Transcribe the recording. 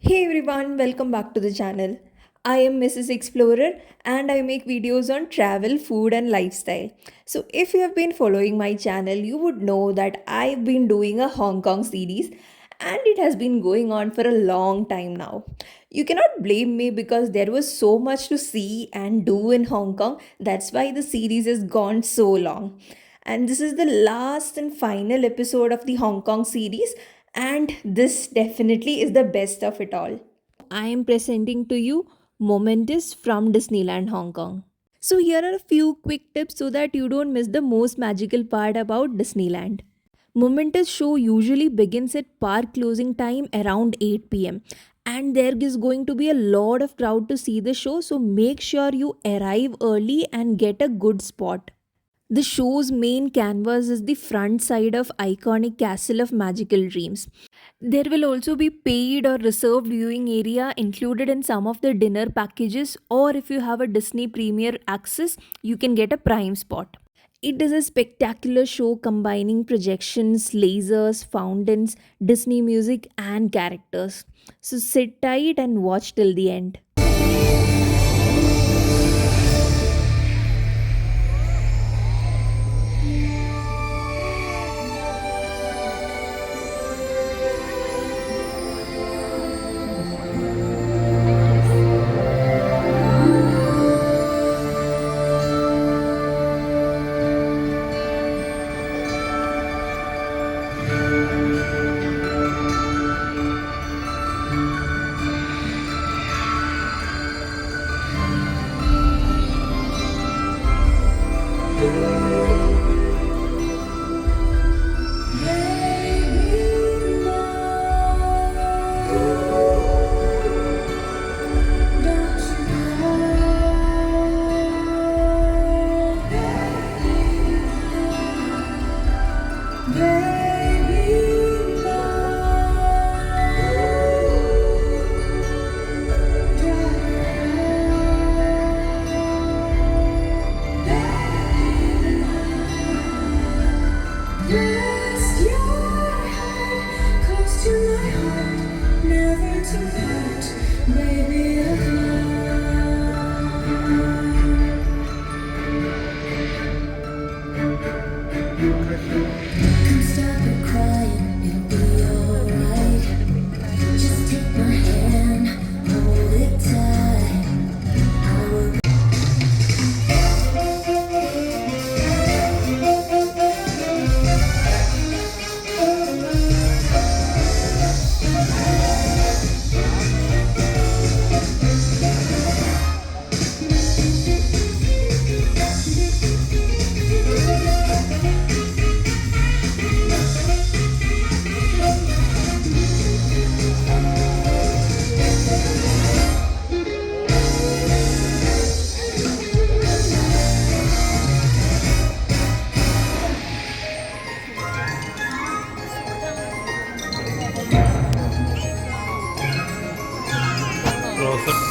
Hey everyone, welcome back to the channel. I am Mrs. Explorer and I make videos on travel, food, and lifestyle. So, if you have been following my channel, you would know that I've been doing a Hong Kong series and it has been going on for a long time now. You cannot blame me because there was so much to see and do in Hong Kong. That's why the series has gone so long. And this is the last and final episode of the Hong Kong series, and this definitely is the best of it all. I am presenting to you Momentous from Disneyland Hong Kong. So, here are a few quick tips so that you don't miss the most magical part about Disneyland. Momentous show usually begins at park closing time around 8 p.m. and there is going to be a lot of crowd to see the show, so make sure you arrive early and get a good spot. The show's main canvas is the front side of iconic Castle of Magical Dreams. There will also be paid or reserved viewing area included in some of the dinner packages, or if you have a Disney Premier access, you can get a prime spot. It is a spectacular show combining projections, lasers, fountains, Disney music, and characters. So sit tight and watch till the end. Rest your head close to my heart, never to part, baby of mine. Come stop your crying, it'll be alright. Just take my hand, hold it tight. I will. Closer.